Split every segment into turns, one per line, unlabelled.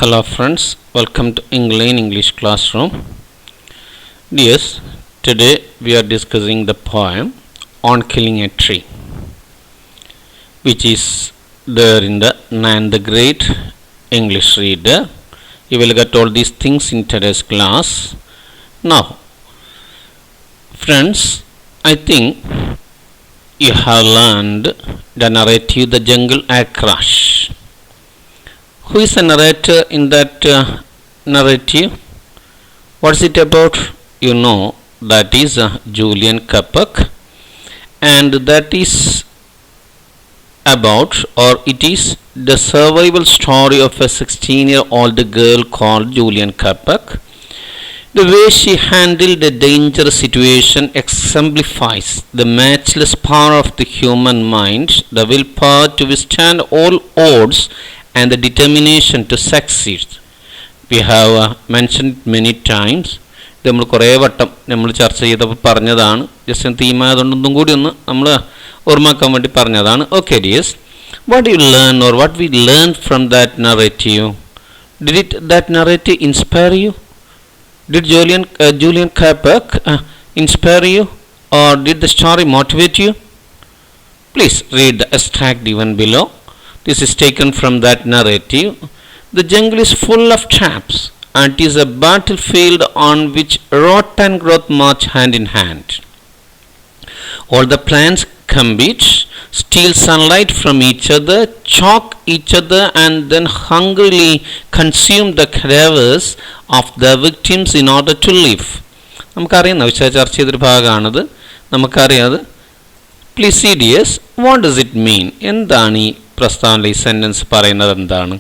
Hello friends, welcome to English classroom. Yes, today we are discussing the poem On Killing a Tree, which is there in the ninth grade English reader. You will get all these things in today's class. Now, friends, I think you have learned the narrative The Jungle Acrash. Who is the narrator in that narrative? What is it about? You know, that is Julian Kappak, and that is about, or it is the survival story of a 16-year-old girl called Julian Kappak. The way she handled a dangerous situation exemplifies the matchless power of the human mind, the willpower to withstand all odds, and the determination to succeed. We have mentioned many times. ഇത് നമ്മൾ കുറേ വട്ടം നമ്മൾ ചർച്ച ചെയ്തപ്പോൾ പറഞ്ഞതാണ്. Just തീമായതുകൊണ്ടൊന്നും കൂടി ഒന്ന് നമ്മൾ ഓർമ്മാക്കാൻ വേണ്ടി പറഞ്ഞതാണ്. Okay dears, what you learn or what we learn from that narrative? Did that narrative inspire you? Did Julian Kappak inspire you, or did the story motivate you? Please read the extract given below. This is taken from that narrative. The jungle is full of traps, and it is a battlefield on which rot and growth march hand in hand. All the plants compete, steal sunlight from each other, choke each other, and then hungrily consume the cadavers of the victims in order to live. നമുക്കറിയാം, ചർച്ച ചെയ്തൊരു ഭാഗമാണത്, നമുക്കറിയാം. Please see dears, what does it mean? എന്താണ് ഈ പ്രസ്താവന, ഈ sentence പറയുന്നത് എന്താണ്?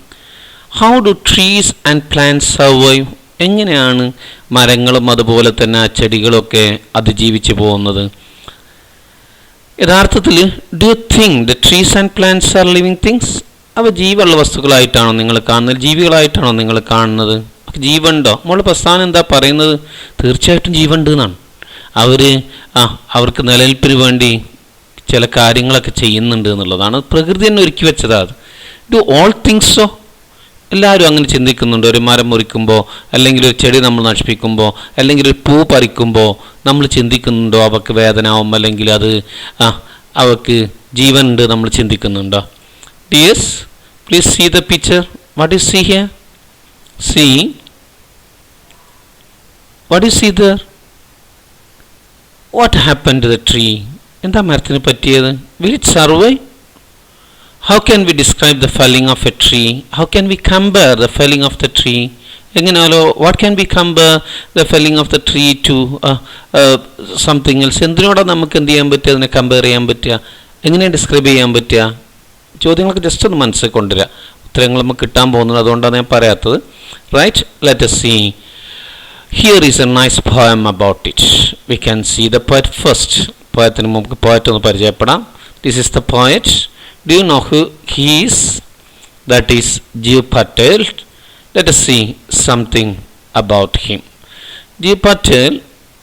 How do trees and plants survive? എങ്ങനെയാണ് മരങ്ങളും അതുപോലെ തന്നെ ചെടികളൊക്കെ അതിജീവിച്ച് പോകുന്നത്? യഥാർത്ഥത്തിൽ do you think the trees and plants are living things? അവ ജീവനുള്ള വസ്തുക്കളായിട്ടാണോ നിങ്ങൾ കാണുന്നത്? ജീവികളായിട്ടാണോ നിങ്ങൾ കാണുന്നത്? ജീവനുണ്ടോ? നമ്മളുടെ പ്രസ്ഥാനം എന്താ പറയുന്നത്? തീർച്ചയായിട്ടും ജീവനുണ്ട് എന്നാണ്. അവർക്ക് നിലനിൽപ്പിന് വേണ്ടി ചില കാര്യങ്ങളൊക്കെ ചെയ്യുന്നുണ്ട് എന്നുള്ളതാണ്. പ്രകൃതി തന്നെ ഒരുക്കി വെച്ചതാണ് അത്. Do all things so? എല്ലാവരും അങ്ങനെ ചിന്തിക്കുന്നുണ്ട്. ഒരു മരം മുറിക്കുമ്പോൾ, അല്ലെങ്കിൽ ഒരു ചെടി നമ്മൾ നശിപ്പിക്കുമ്പോൾ, അല്ലെങ്കിൽ ഒരു പൂ പറിക്കുമ്പോൾ നമ്മൾ ചിന്തിക്കുന്നുണ്ടോ അവർക്ക് വേദനയാവും, അല്ലെങ്കിൽ അത് അവർക്ക് ജീവനുണ്ട് നമ്മൾ ചിന്തിക്കുന്നുണ്ടോ? Dears, please see the picture. What is see here? See, what is see there? What happen to the tree? എന്താ മരത്തിന് പറ്റിയത്? Will it survive? How can we describe the felling of a tree? How can we compare the felling of the tree? എങ്ങനെയാലോ, what can we compare the felling of the tree to something else? എന്തിനോടാണ് നമുക്ക് എന്ത് ചെയ്യാൻ പറ്റുക, അതിനെ compare ചെയ്യാൻ പറ്റുക? എങ്ങനെയാണ് describe ചെയ്യാൻ പറ്റുക? ചോദ്യങ്ങൾക്ക് ജസ്റ്റ് ഒന്ന് മനസ്സിൽ കൊണ്ടുവരിക. ഉത്തരങ്ങൾ നമുക്ക് കിട്ടാൻ പോകുന്നത്, അതുകൊണ്ടാണ് ഞാൻ പറയാത്തത്. Right, let us see. Here is a nice poem about it. We can see the poet first. പോയത്തിന് നമുക്ക് പോയറ്റ് ഒന്ന് പരിചയപ്പെടാം. This is the poet. Do you know who he is? That is Jeev Patel. Let us see something about him. Jeev Patel,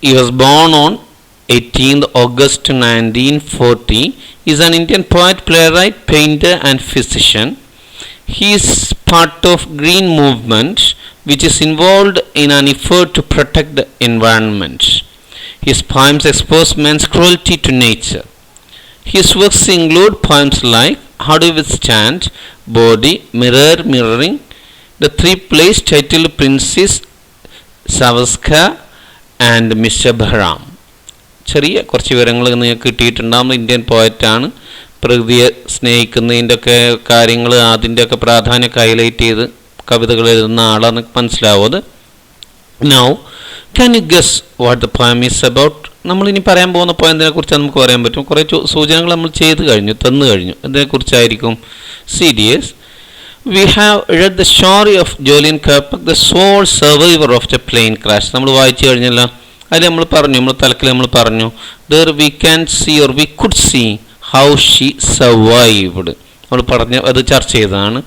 he was born on 18th August 1940. He is an Indian poet, playwright, painter and physician. He is part of Green Movement, which is involved in an effort to protect the environment. His poems expose man's cruelty to nature. His works include poems like How Do You Withstand, Body, Mirror, Mirroring, the three plays titled Princess Savaska and Mr. Bahram. ചെറിയ കുറച്ച് വിവരങ്ങൾ നിങ്ങൾക്ക് കിട്ടിയിട്ടുണ്ടാകുന്ന Indian പോയറ്റാണ്. പ്രകൃതിയെ സ്നേഹിക്കുന്നതിൻ്റെ ഒക്കെ കാര്യങ്ങൾ, അതിൻ്റെയൊക്കെ പ്രാധാന്യമൊക്കെ highlight ചെയ്ത് കവിതകൾ എഴുതുന്ന ആളാണ്, മനസ്സിലാവും അത്. Now can you guess what the poem is about? നമ്മളിനി പറയാൻ പോകുന്ന പോയിന്റിനെ കുറിച്ച് നമുക്ക് പറയാൻ പറ്റും. കുറേ സൂചനകൾ നമ്മൾ തന്നു കഴിഞ്ഞു. എന്തിനെക്കുറിച്ചായിരിക്കും? Serious, we have read the story of Juliane Koepcke, the sole survivor of the plane crash. നമ്മൾ വായിച്ചു കഴിഞ്ഞല്ലോ. അതിൽ നമ്മൾ പറഞ്ഞു, നമ്മൾ തലക്കിൽ നമ്മൾ പറഞ്ഞു, there we can see or we could see how she survived. നമ്മൾ പറഞ്ഞു, അത് ചർച്ച ചെയ്തതാണ്.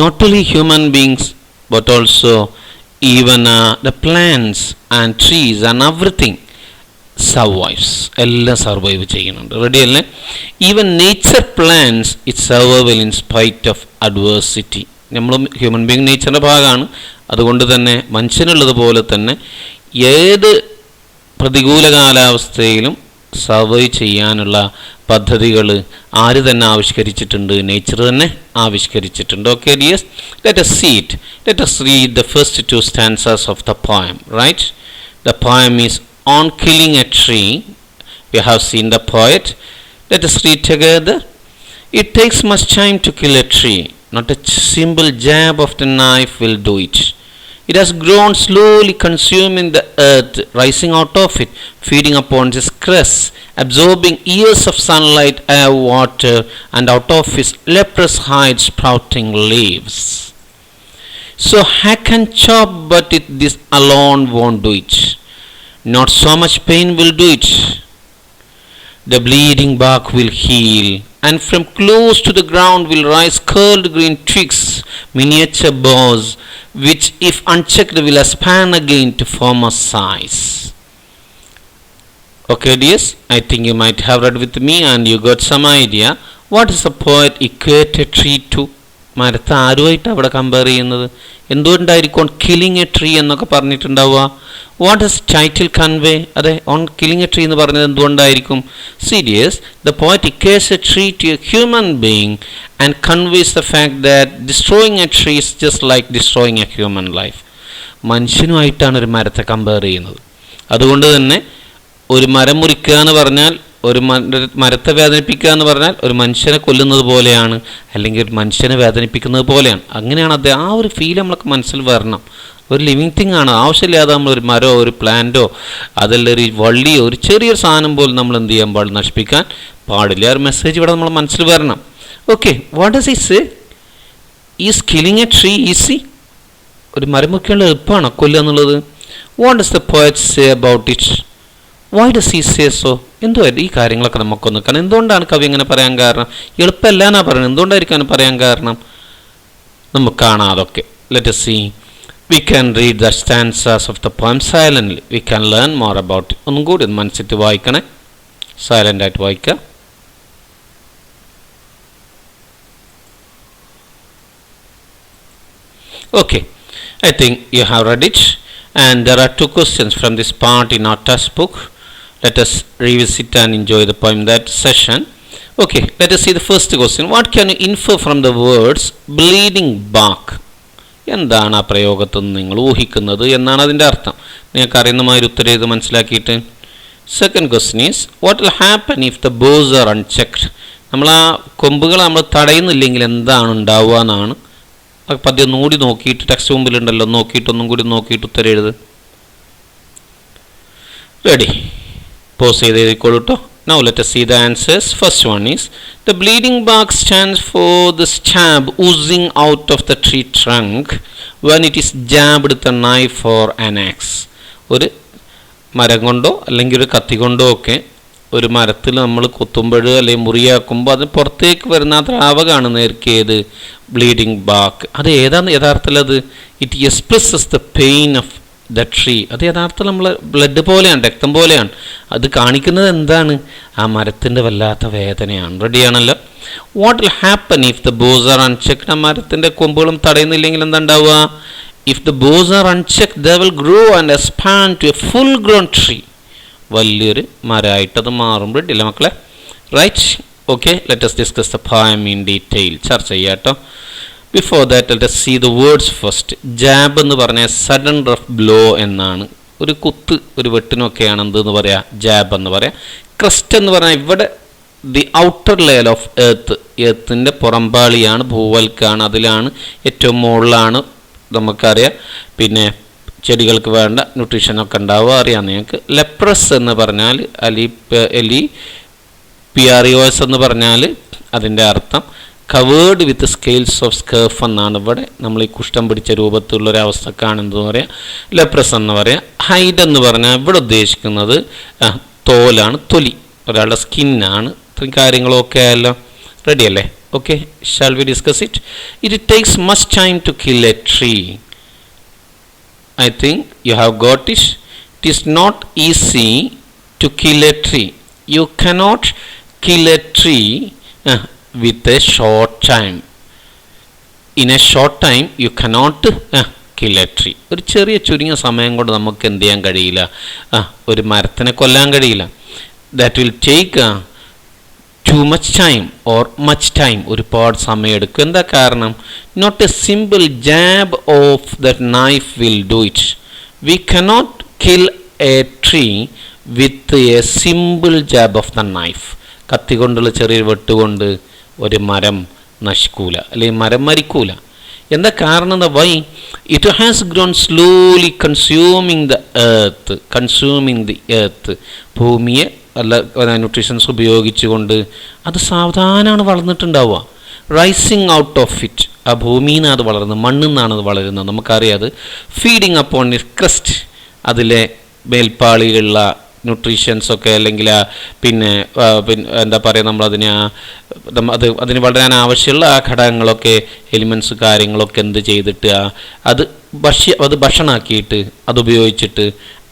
Not only human beings but also even the plants and trees and everything survives. എല്ലാം സർവൈവ് ചെയ്യുന്നുണ്ട്. റെഡി അല്ലേ? Even nature plans it survival in spite of adversity. നമ്മളും human being നേച്ചറിൻ്റെ ഭാഗമാണ്. അതുകൊണ്ട് തന്നെ മനുഷ്യനുള്ളതുപോലെ തന്നെ ഏത് പ്രതികൂല കാലാവസ്ഥയിലും സർവൈവ് ചെയ്യാനുള്ള പദ്ധതികൾ ആര് തന്നെ ആവിഷ്കരിച്ചിട്ടുണ്ട്? നേച്ചർ തന്നെ ആവിഷ്കരിച്ചിട്ടുണ്ട്. Okay dears, let us see it. Let us read the first two stanzas of the poem, right? The poem is on killing a tree. We have seen the poet. Let us read together. It takes much time to kill a tree. Not a simple jab of the knife will do it. It has grown slowly, consuming the earth, rising out of it, feeding upon its crest, absorbing years of sunlight, air, water, and out of its leprous hide sprouting leaves. So hack and chop, but this alone won't do it. Not so much pain will do it. The bleeding bark will heal, and from close to the ground will rise curled green twigs, miniature boughs, which if unchecked will expand again to form a size. Okay dears, I think you might have read with me and you got some idea. What is the poet equate a tree to? മരത്തെ ആരുമായിട്ടാണ് അവിടെ compare ചെയ്യുന്നത്? എന്തുകൊണ്ടായിരിക്കും on killing a tree എന്നൊക്കെ പറഞ്ഞിട്ടുണ്ടാവുക? What is title convey? അതെ, on killing a tree എന്ന് പറഞ്ഞത് എന്തുകൊണ്ടായിരിക്കും? Serious, the poet equates a tree to a human being and conveys the fact that destroying a tree is just like destroying a human life. മനുഷ്യനുമായിട്ടാണ് ഒരു മരത്തെ compare ചെയ്യുന്നത്. അതുകൊണ്ട് തന്നെ ഒരു മരം മുറിക്കുക എന്ന് പറഞ്ഞാൽ, ഒരു മരത്തെ വേദനിപ്പിക്കുക എന്ന് പറഞ്ഞാൽ ഒരു മനുഷ്യനെ കൊല്ലുന്നത് പോലെയാണ്, അല്ലെങ്കിൽ ഒരു മനുഷ്യനെ വേദനിപ്പിക്കുന്നത് പോലെയാണ്. അങ്ങനെയാണ് അത്. ആ ഒരു ഫീൽ നമ്മൾക്ക് മനസ്സിൽ വരണം. ഒരു ലിവിങ് തിങ് ആണ്. ആവശ്യമില്ലാതെ നമ്മൾ ഒരു മരമോ ഒരു പ്ലാന്റോ അതല്ല ഒരു വള്ളിയോ ഒരു ചെറിയൊരു സാധനം പോലും നമ്മൾ എന്ത് ചെയ്യാൻ പാടില്ല, നശിപ്പിക്കാൻ പാടില്ല. ഒരു മെസ്സേജ് ഇവിടെ നമ്മൾ മനസ്സിൽ വരണം. Okay, what does he say? Is killing a tree easy? ഒരു മരം മുറിക്കാനുള്ള എളുപ്പമാണോ കൊല്ലുക എന്നുള്ളത്? What does the poet say about it? Why does he say so? എന്തുമായിട്ട് ഈ കാര്യങ്ങളൊക്കെ നമുക്കൊന്ന് കാരണം എന്തുകൊണ്ടാണ് കവി അങ്ങനെ പറയാൻ കാരണം? എളുപ്പമല്ല എന്നാ പറയുന്നത്. എന്തുകൊണ്ടായിരിക്കും അങ്ങനെ പറയാൻ കാരണം? നമുക്ക് കാണാം അതൊക്കെ. Let us see. We can read the stanzas of the poem silently. We can learn more about it. ഒന്നും കൂടി ഒന്ന് മനസ്സിട്ട് വായിക്കണേ. സൈലൻ്റ് ആയിട്ട് വായിക്കുക. Okay, I think you have read it, and there are two questions from this part in our textbook. Let us revisit and enjoy the poem that session. Okay, let us see the first question. What can you infer from the words bleeding bark? എന്താണ് ആ പ്രയോഗത്തിൽ നിന്ന് നിങ്ങൾ ഊഹിക്കുന്നത് എന്നാണ് അതിൻ്റെ അർത്ഥം. നിങ്ങൾക്ക് അറിയുന്ന മാതിരി ഉത്തരം ചെയ്ത് മനസ്സിലാക്കിയിട്ട്. Second question is what will happen if the boughs are unchecked? നമ്മൾ ആ കൊമ്പുകൾ നമ്മൾ തടയുന്നില്ലെങ്കിൽ എന്താണ് ഉണ്ടാവുക എന്നാണ്. പദ്യം ഒന്നുകൂടി നോക്കിയിട്ട്, ടെക്സ്റ്റ് മുമ്പിലുണ്ടല്ലോ, നോക്കിയിട്ട് ഒന്നും കൂടി നോക്കിയിട്ട് ഉത്തരം എഴുത്. റെഡി? പോസ് ചെയ്ത് എഴുതിക്കോളൂ കേട്ടോ. Now let us see the answers. First one is the bleeding bark stands for the stab oozing out of the tree trunk when it is jabbed with a knife or an axe. ഒരു മരം കൊണ്ടോ അല്ലെങ്കിൽ ഒരു കത്തി കൊണ്ടോ ഒക്കെ ഒരു മരത്തിൽ നമ്മൾ കുത്തുമ്പോൾ അല്ലെങ്കിൽ മുറിയാക്കുമ്പോൾ അത് പുറത്തേക്ക് വരുന്ന ദ്രാവകമാണ് നേർക്കിയത് ബ്ലീഡിങ് ബാക്ക്. അത് ഏതാണ് യഥാർത്ഥത്തിൽ? അത് it expresses the pain of the tree. അത് യഥാർത്ഥത്തിൽ നമ്മൾ ബ്ലഡ് പോലെയാണ്, രക്തം പോലെയാണ്. അത് കാണിക്കുന്നത് എന്താണ്? ആ മരത്തിൻ്റെ വല്ലാത്ത വേദനയാണ്. റെഡിയാണല്ലോ? What will happen if the boughs are unchecked? ആ മരത്തിൻ്റെ കൊമ്പുകളും തടയുന്നില്ലെങ്കിൽ എന്താ ഉണ്ടാവുക? If the boughs are unchecked they will grow and expand to a full grown tree. വലിയൊരു മരമായിട്ടത് മാറും. റെഡിയല്ലേ മക്കളെ? Right? Okay, let us discuss the poem in detail. ചർച്ച ചെയ്യാം കേട്ടോ. Before that let us see the words first. Jab എന്ന് പറഞ്ഞാൽ സഡൻ റഫ് ബ്ലോ എന്നാണ്. ഒരു കുത്ത്, ഒരു വെട്ടിനൊക്കെയാണ് എന്തെന്ന് പറയാം, ജാബ് എന്ന് പറയാം. ക്രസ്റ്റ് എന്ന് പറഞ്ഞാൽ ഇവിടെ the outer layer of earth, എർത്തിൻ്റെ പുറംപാളിയാണ്, ഭൂവൽക്കാണ്, അതിലാണ് ഏറ്റവും മുകളിലാണ് നമുക്കറിയാം. പിന്നെ ചെടികൾക്ക് വേണ്ട ന്യൂട്രീഷനൊക്കെ ഉണ്ടാവുക, അറിയാം നിങ്ങൾക്ക്. ലെപ്രസ് എന്ന് പറഞ്ഞാൽ എലി പിയാറിയോസ് എന്ന് പറഞ്ഞാൽ അതിൻ്റെ അർത്ഥം കവേർഡ് വിത്ത് സ്കെയിൽസ് ഓഫ് സ്കേർഫ് എന്നാണ്. ഇവിടെ നമ്മൾ ഈ കുഷ്ഠം പിടിച്ച രൂപത്തിലുള്ളൊരവസ്ഥക്കാണ് എന്തെന്ന് പറയാം, ലെപ്രസ് എന്ന് പറയാം. ഹൈഡ് എന്ന് പറഞ്ഞാൽ ഇവിടെ ഉദ്ദേശിക്കുന്നത് തോലാണ്, തൊലി, ഒരാളുടെ സ്കിന്നാണ്. ഇത്രയും കാര്യങ്ങളൊക്കെ ആയല്ലോ. റെഡി അല്ലേ? Okay, shall we discuss it? It takes much time to kill a tree. I think you have got it. It is not easy to kill a tree. You cannot kill a tree with a short time. In A short time you cannot kill a tree. ഒരു ചെറിയ ചുരുങ്ങിയ സമയം കൊണ്ട് നമുക്ക് എന്ത് ചെയ്യാൻ കഴിയില്ല, ഒരു മരത്തിനെ കൊല്ലാൻ കഴിയില്ല. That will take too much time or much time, ഒരുപാട് സമയം എടുക്കും. എന്താ കാരണം? Not a simple jab of that knife will do it. We cannot kill a tree with a simple jab of the knife. കത്തി കൊണ്ടുള്ള ചെറിയ വെട്ടുകൊണ്ട് ഒരു മരം നശിക്കൂല, അല്ലെങ്കിൽ മരം മരിക്കൂല. എന്താ കാരണം? Why? It has grown slowly consuming the earth. ഭൂമിയെ അല്ല ന്യൂട്രീഷൻസ് ഉപയോഗിച്ചുകൊണ്ട് അത് സാവധാനമാണ് വളർന്നിട്ടുണ്ടാവുക. റൈസിങ് ഔട്ട് ഓഫ് ഇറ്റ്, ആ ഭൂമിയിൽ നിന്നാണ് അത് വളരുന്നത്, മണ്ണിൽ നിന്നാണ് അത് വളരുന്നത്. നമുക്കറിയാം അത് ഫീഡിങ് അപ്പോൺ ഇറ്റ് ക്രസ്റ്റ്, അതിലെ മേൽപ്പാളിയിലുള്ള ന്യൂട്രീഷ്യൻസൊക്കെ അല്ലെങ്കിൽ പിന്നെ എന്താ പറയുക, നമ്മളതിനെ അതിന് വളരാൻ ആവശ്യമുള്ള ആ ഘടകങ്ങളൊക്കെ എലിമെൻറ്റ്സ് കാര്യങ്ങളൊക്കെ എന്ത് ചെയ്തിട്ട് അത് ഭക്ഷണമാക്കിയിട്ട് അതുപയോഗിച്ചിട്ട്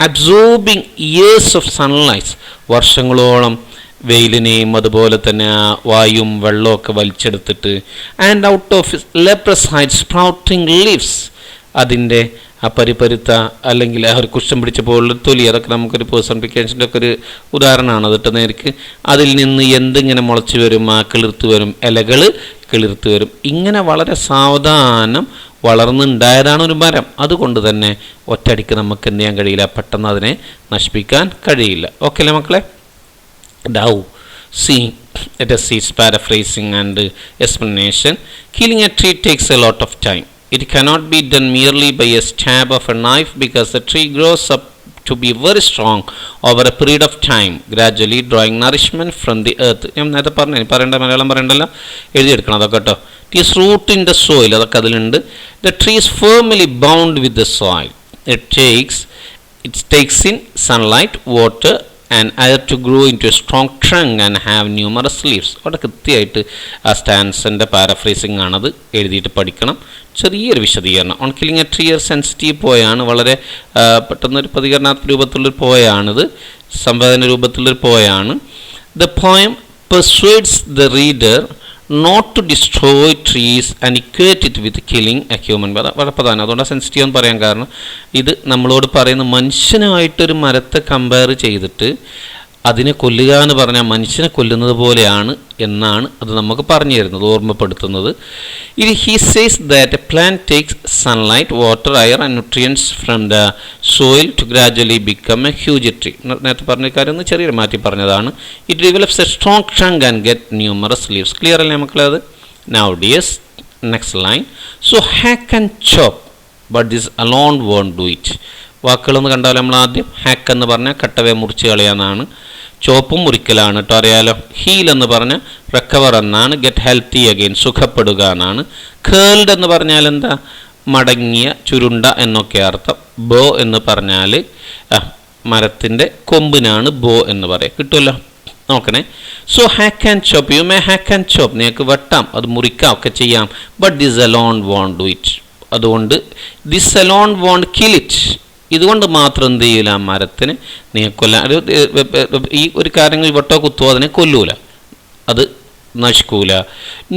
അബ്സോർബിങ് ഇയേഴ്സ് ഓഫ് സൺലൈറ്റ്, വർഷങ്ങളോളം വെയിലിനെയും അതുപോലെ തന്നെ വായും വെള്ളമൊക്കെ വലിച്ചെടുത്തിട്ട് and out of leprous hide sprouting leaves, അതിൻ്റെ ആ പരിപരുത്ത അല്ലെങ്കിൽ ആ ഒരു കുഷ്ഠം പിടിച്ച പോലുള്ള തൊലി, അതൊക്കെ നമുക്കൊരു പേഴ്സണിഫിക്കേഷൻ്റെ ഒക്കെ ഒരു ഉദാഹരണമാണ്. അതിട്ട് നേർക്ക് അതിൽ നിന്ന് എന്തിങ്ങനെ മുളച്ച് വരും, ആ കിളിർത്ത് വരും, ഇലകൾ കിളിർത്ത് വരും. ഇങ്ങനെ വളരെ സാവധാനം വളർന്നുണ്ടായതാണ് ഒരു മരം. അതുകൊണ്ട് തന്നെ ഒറ്റയടിക്ക് നമുക്ക് എന്ത് ചെയ്യാൻ കഴിയില്ല, പെട്ടെന്ന് അതിനെ നശിപ്പിക്കാൻ കഴിയില്ല. ഓക്കെ അല്ലേ മക്കളെ? Now, see, let us see its paraphrasing and explanation. Killing a tree takes a lot of time. It cannot be done merely by a stab of a knife because the tree grows up to be very strong over a period of time, gradually drawing nourishment from the earth. ഞാൻ നേരത്തെ പറയേണ്ട മലയാളം പറയണ്ടല്ലോ, എഴുതിയെടുക്കണം അതൊക്കെ കേട്ടോ. It is root in the soil, അതൊക്കെ അതിലുണ്ട്. The tree is firmly bound with the soil. It takes in sunlight, water and air to grow into a strong trunk and have numerous leaves. അവിടെ കൃത്യമായിട്ട് ആ സ്റ്റാൻസിൻ്റെ പാരഫ്രേസിംഗ് ആണത്, എഴുതിയിട്ട് പഠിക്കണം. ചെറിയൊരു വിശദീകരണം. On killing a tree sensitive പോയാണ്, വളരെ പെട്ടെന്നൊരു പ്രതികരണാത്മക രൂപത്തിലുള്ളൊരു പോയാണ്, സംവേദന രൂപത്തിലുള്ളൊരു പോയാണ്. The poem persuades the reader not to destroy trees and equate it with killing a human. വളരെ പ്രധാനം, അതുകൊണ്ടാണ് സെൻസിറ്റീവ് എന്ന് പറയാൻ കാരണം. ഇത് നമ്മളോട് പറയുന്ന മനുഷ്യനായിട്ടൊരു മരത്തെ കമ്പയർ ചെയ്തിട്ട് അതിനെ കൊല്ലുക എന്ന് പറഞ്ഞാൽ മനുഷ്യനെ കൊല്ലുന്നത് പോലെയാണ് എന്നാണ് അത് നമുക്ക് പറഞ്ഞു തരുന്നത്, ഓർമ്മപ്പെടുത്തുന്നത്. ഇത് he says that a plant takes sunlight, water, air and nutrients from the soil to gradually become a huge tree. നേരത്തെ പറഞ്ഞ കാര്യം ഒന്ന് ചെറിയൊരു മാറ്റി പറഞ്ഞതാണ്. It develops a strong trunk and get numerous leaves. Clear അല്ലേ മക്കളെ അത്? Now dears, next line. So hack and chop but this alone won't do it. വാക്കുകളൊന്ന് കണ്ടാൽ നമ്മൾ ആദ്യം ഹാക്ക് എന്ന് പറഞ്ഞാൽ കട്ടവേ മുറിച്ച് കളയാന്നാണ്, ചോപ്പും മുറിക്കലാണ് കേട്ടോ, അറിയാലോ. ഹീൽ എന്ന് പറഞ്ഞാൽ റിക്കവർ എന്നാണ്, ഗെറ്റ് ഹെൽത്തി അഗെയിൻ സുഖപ്പെടുക എന്നാണ്. കേൾഡ് എന്ന് പറഞ്ഞാൽ എന്താ? മടങ്ങിയ, ചുരുണ്ട എന്നൊക്കെ അർത്ഥം. ബോ എന്ന് പറഞ്ഞാൽ മരത്തിൻ്റെ കൊമ്പിനാണ് ബോ എന്ന് പറയാം, കിട്ടുമല്ലോ. നോക്കണേ. So hack and chop, you may hack and chop, നിങ്ങൾക്ക് വെട്ടാം, അത് മുറിക്കാം ഒക്കെ ചെയ്യാം. But this alone won't do it. അതുകൊണ്ട് this alone won't kill it, ഇതുകൊണ്ട് മാത്രം എന്ത് ചെയ്യില്ല, മരത്തിന് നീ കൊല്ലാൻ. ഈ ഒരു കാര്യങ്ങൾ വെട്ടോ കുത്തോ അതിനെ കൊല്ലൂല, അത് നശിക്കൂല.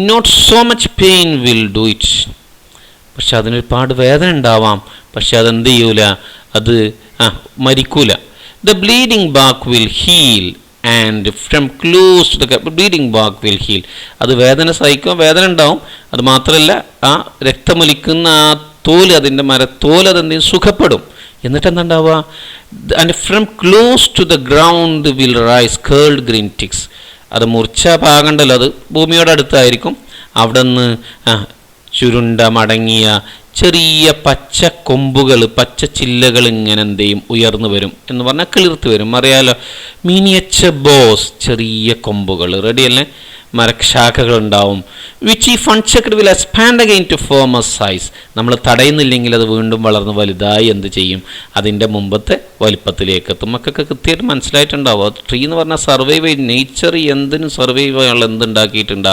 Not so much pain will do it. പക്ഷെ അതിനൊരുപാട് വേദന ഉണ്ടാവാം, പക്ഷെ അതെന്ത് ചെയ്യൂല, അത് മരിക്കൂല. The bleeding bark will heal and from close to the bleeding bark will heal. അത് വേദന സഹിക്കും, വേദന ഉണ്ടാവും. അത് മാത്രമല്ല ആ രക്തമൊലിക്കുന്ന ആ തോല്, അതിൻ്റെ മരത്തോല് അതെന്ത് ചെയ്യും, സുഖപ്പെടും. എന്നിട്ട് എന്തുണ്ടാവുക? And from close to the ground will rise curled green twigs. അത് മുറിച്ച പാകണ്ടല്ലോ, അത് ഭൂമിയോട് അടുത്തായിരിക്കും. അവിടെ നിന്ന് ചുരുണ്ട മടങ്ങിയ ചെറിയ പച്ച കൊമ്പുകൾ, പച്ച ചില്ലകൾ ഇങ്ങനെ എന്ത് ചെയ്യും, ഉയർന്നു വരും എന്ന് പറഞ്ഞാൽ കിളിർത്ത് വരും, അറിയാലോ. മിനിയേച്ചർ ബോസ്, ചെറിയ കൊമ്പുകൾ, റെഡിയല്ലേ? മരശാഖകൾ ഉണ്ടാവും. Which if unchecked will expand again to former size. നമ്മൾ തടയുന്നില്ലെങ്കിൽ അത് വീണ്ടും വളർന്ന് വലുതായി എന്ത് ചെയ്യും, അതിൻ്റെ മുമ്പത്തെ വലിപ്പത്തിലേക്ക് എത്തും. മക്കൾക്ക് കൃത്യമായിട്ട് മനസ്സിലായിട്ടുണ്ടാവും. അത് ട്രീ എന്ന് പറഞ്ഞാൽ സർവൈവ് ചെയ്ത് നേച്ചർ എന്തിനും സർവൈവ് ചെയ്യാനുള്ള എന്തുണ്ടാക്കിയിട്ടുണ്ട്,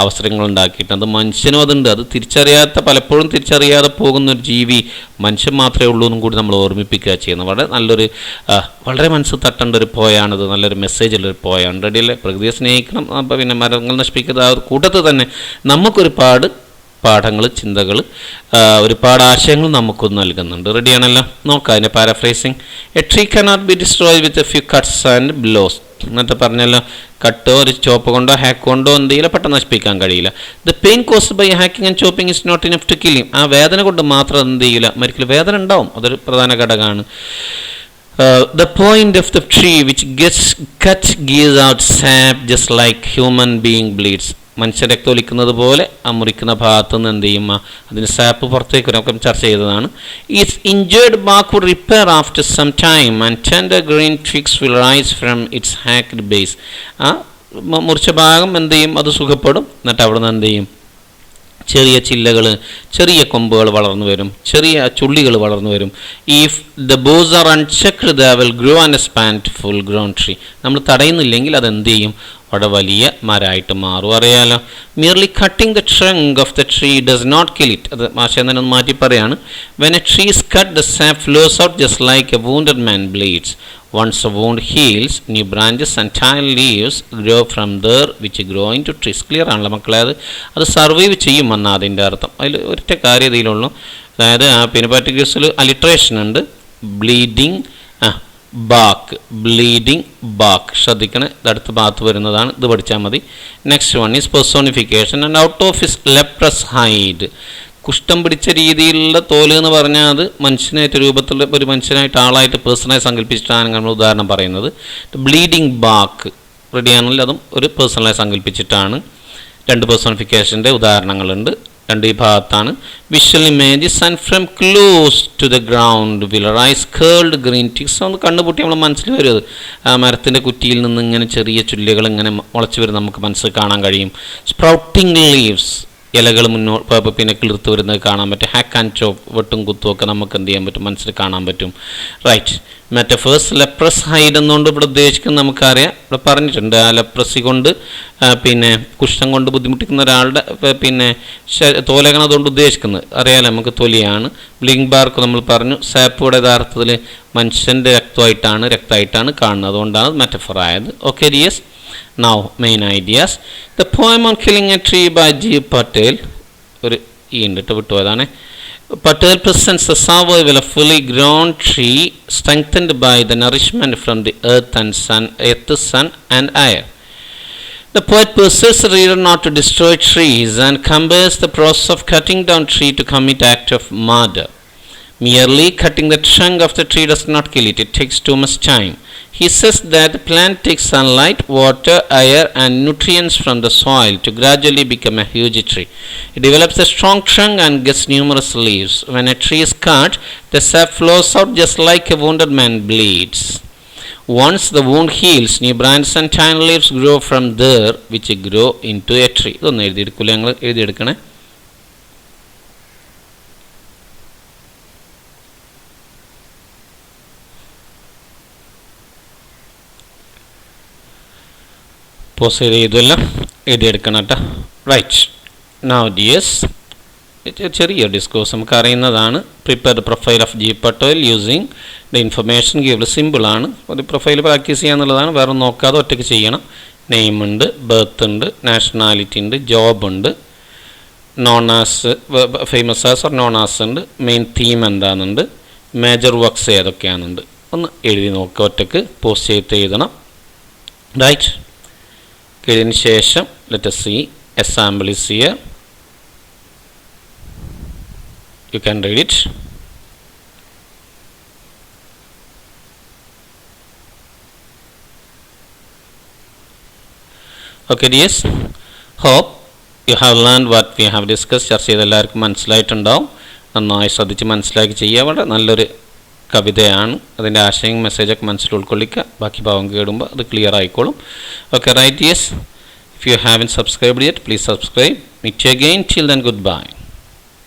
അവസരങ്ങൾ ഉണ്ടാക്കിയിട്ടുണ്ട്. അത് മനുഷ്യനും അതുണ്ട്. അത് പലപ്പോഴും തിരിച്ചറിയാതെ പോകുന്ന ഒരു ജീവി മനുഷ്യൻ മാത്രമേ ഉള്ളൂ എന്നും കൂടി നമ്മൾ ഓർമ്മിപ്പിക്കുക ചെയ്യുന്നത്. വളരെ മനസ്സ് തട്ടേണ്ട ഒരു പോയാണിത്, നല്ലൊരു മെസ്സേജുള്ളൊരു പോയാണ്. റെഡിയല്ലേ? പ്രകൃതിയെ സ്നേഹിക്കണം, അപ്പോൾ പിന്നെ മരങ്ങൾ നശിപ്പിക്കുന്ന ആ ഒരു കൂട്ടത്തിൽ തന്നെ നമുക്കൊരുപാട് പാഠങ്ങൾ, ചിന്തകൾ, ഒരുപാട് ആശയങ്ങൾ നമുക്ക് നൽകുന്നുണ്ട്. റെഡിയാണല്ലോ? നോക്കാം അതിൻ്റെ paraphrasing. A tree cannot be destroyed with a few cuts and blows. എന്നിട്ട് പറഞ്ഞല്ലോ, കട്ടോ ഒരു ചോപ്പ് കൊണ്ടോ ഹാക്ക് കൊണ്ടോ എന്ത് ചെയ്യില്ല, പെട്ടെന്ന് നശിപ്പിക്കാൻ കഴിയില്ല. The pain caused by hacking and chopping is not enough to kill him. ആ വേദന കൊണ്ട് മാത്രം എന്ത് ചെയ്യില്ല, മരിക്കൽ. വേദന ഉണ്ടാവും, അതൊരു പ്രധാന ഘടകമാണ്. The point of the tree which gets cut gives out sap just like human being bleeds. മനുഷ്യ രക്തം ഒലിക്കുന്നത് പോലെ ആ മുറിക്കുന്ന ഭാഗത്തു നിന്ന് എന്ത് ചെയ്യും, അതിന് സാപ്പ് പുറത്തേക്ക് വരും. നമുക്ക് ചർച്ച ചെയ്തതാണ്. It's injured bark would repair after some time and tender green twigs will rise from its hacked base. ആ മുറിച്ച ഭാഗം എന്ത് ചെയ്യും, അത് സുഖപ്പെടും. എന്നിട്ട് അവിടെ നിന്ന് എന്ത് ചെയ്യും, ചെറിയ ചില്ലകൾ, ചെറിയ കൊമ്പുകൾ വളർന്നു വരും, ചെറിയ ചുള്ളികൾ വളർന്നു വരും. If the boughs are unchecked they will grow and expand full grown tree. നമ്മൾ തടയുന്നില്ലെങ്കിൽ അതെന്ത് ചെയ്യും, അവിടെ വലിയ മരമായിട്ട് മാറും. അറിയാലോ, merely cutting the trunk off the tree does not kill it. അത് മാഷെ തന്നെ ഒന്ന് മാറ്റി പറയാണ്. When a tree is cut the sap flows out just like a wounded man bleeds. Once a wound heals, new branches and tiny leaves grow from there which grow into trees. Clear ആണല്ലോ മക്കളെ? അത് survive ചെയ്യുമെന്നാണ് അതിൻ്റെ അർത്ഥം. അതിൽ ഒറ്റ കാര്യത്തിലുള്ളൂ. അതായത് പിന്നെ പർട്ടിക്കുലർസിൽ അലിട്രേഷൻ ഉണ്ട്. ബ്ലീഡിങ് ബാക്ക്, ബ്ലീഡിങ് ബാക്ക് ശ്രദ്ധിക്കണം. ഇത് അടുത്ത ഭാഗത്ത് വരുന്നതാണ്, ഇത് പഠിച്ചാൽ മതി. Next one is personification and out of his leprous hide. കുഷ്ഠം പിടിച്ച രീതിയിലുള്ള തോല് എന്ന് പറഞ്ഞാൽ അത് മനുഷ്യനായിട്ട് രൂപത്തിലുള്ള ഒരു മനുഷ്യനായിട്ട് ആളായിട്ട് പേഴ്സണായി സങ്കല്പിച്ചിട്ടാണ് നമ്മൾ ഉദാഹരണം പറയുന്നത്. ബ്ലീഡിങ് ബാക്ക് റെഡിയാണെങ്കിൽ അതും ഒരു പേഴ്സണലായി സങ്കല്പിച്ചിട്ടാണ്. രണ്ട് പേഴ്സോണിഫിക്കേഷൻ്റെ ഉദാഹരണങ്ങളുണ്ട്, രണ്ട് ഈ ഭാഗത്താണ്. Visual images and from close to the ground will rise curled green ticks. ഒന്ന് കണ്ണുപൂട്ടി നമ്മൾ മനസ്സിൽ വരും. അത് മരത്തിൻ്റെ കുറ്റിയിൽ നിന്ന് ഇങ്ങനെ ചെറിയ ചുല്ലികൾ ഇങ്ങനെ മുളച്ച് വരും, നമുക്ക് മനസ്സിൽ കാണാൻ കഴിയും. സ്പ്രൗട്ടിംഗ് ലീവ്സ്, ഇലകൾ പിന്നെ കിളിർത്ത് വരുന്നത് കാണാൻ പറ്റും. ഹാക്ക് ആൻഡ് ചോപ്പ്, വെട്ടും കുത്തും ഒക്കെ നമുക്ക് എന്ത് ചെയ്യാൻ പറ്റും, മനസ്സിൽ കാണാൻ പറ്റും. റൈറ്റ്. മെറ്റഫേഴ്സ് ലെപ്രസ് ഹൈഡ് എന്നുകൊണ്ട് ഇവിടെ ഉദ്ദേശിക്കുന്നത് നമുക്കറിയാം, ഇവിടെ പറഞ്ഞിട്ടുണ്ട്. ആ ലെപ്രസി കൊണ്ട് പിന്നെ കുഷ്ഠം കൊണ്ട് ബുദ്ധിമുട്ടിക്കുന്ന ഒരാളുടെ പിന്നെ തോലകണം അതുകൊണ്ട് ഉദ്ദേശിക്കുന്നത് അറിയാലോ, നമുക്ക് തൊലിയാണ്. ബ്ലിങ് ബാർക്ക് നമ്മൾ പറഞ്ഞു. സാപ്പുടെ യഥാർത്ഥത്തിൽ മനുഷ്യൻ്റെ രക്തമായിട്ടാണ് കാണുന്നത്, അതുകൊണ്ടാണ് മെറ്റഫർ ആയത്. Okay dears, now main ideas. The poem on killing a tree by G. Patel, ഒരു ഈ ഉണ്ടിട്ട് വിട്ടുപോയതാണ്. Patel presents the survival of fully grown tree strengthened by the nourishment from the earth, sun and air. The poet persuades the reader not to destroy trees and compares the process of cutting down tree to commit act of murder. Merely cutting the trunk of the tree does not kill it. It takes too much time. He says that the plant takes sunlight, water, air and nutrients from the soil to gradually become a huge tree. It develops a strong trunk and gets numerous leaves. When a tree is cut, the sap flows out just like a wounded man bleeds. Once the wound heals, new branches and tiny leaves grow from there which grow into a tree. ഇതൊന്ന് എഴുതിയെടുക്കില്ല, ഞങ്ങൾ എഴുതിയെടുക്കണേ. Pose ചെയ്തെല്ലാം എഴുതിയെടുക്കണം കേട്ടോ. Right. Now dears, ചെറിയ discourse നമുക്ക് അറിയുന്നതാണ്. Prepare the profile of G Patel using the information given. സിമ്പിളാണ്, ഒരു പ്രൊഫൈൽ പ്രാക്ടീസ് ചെയ്യാന്നുള്ളതാണ്, വേറെ നോക്കാതെ ഒറ്റയ്ക്ക് ചെയ്യണം. നെയിം ഉണ്ട്, ബർത്ത് ഉണ്ട്, നാഷണാലിറ്റി ഉണ്ട്, ജോബ് ഉണ്ട്, known as famous as or known as ഉണ്ട്, മെയിൻ തീം എന്താണെന്നുണ്ട്, മേജർ വർക്ക്സ് ഏതൊക്കെയാണെന്നുണ്ട്. ഒന്ന് എഴുതി നോക്കുക, ഒറ്റയ്ക്ക് പോസ്റ്റ് ചെയ്ത് എഴുതണം. റൈറ്റ്. ഇതിന് ശേഷം let us see a sample is here. You can read it. Okay dears, hope you have learned what we have discussed. ചർച്ച ചെയ്ത് എല്ലാവർക്കും മനസ്സിലായിട്ടുണ്ടാവും. നന്നായി ശ്രദ്ധിച്ച് മനസ്സിലാക്കി ചെയ്യുക. വളരെ നല്ലൊരു കവിതയാണ്. അതിൻ്റെ ആശയം മെസ്സേജൊക്കെ മനസ്സിൽ ഉൾക്കൊള്ളിക്കുക. ബാക്കി ഭാവം കേടുമ്പോൾ അത് ക്ലിയർ ആയിക്കോളും. Okay right. Yes, if you haven't subscribed yet, please subscribe. Meet you again. Till then, goodbye.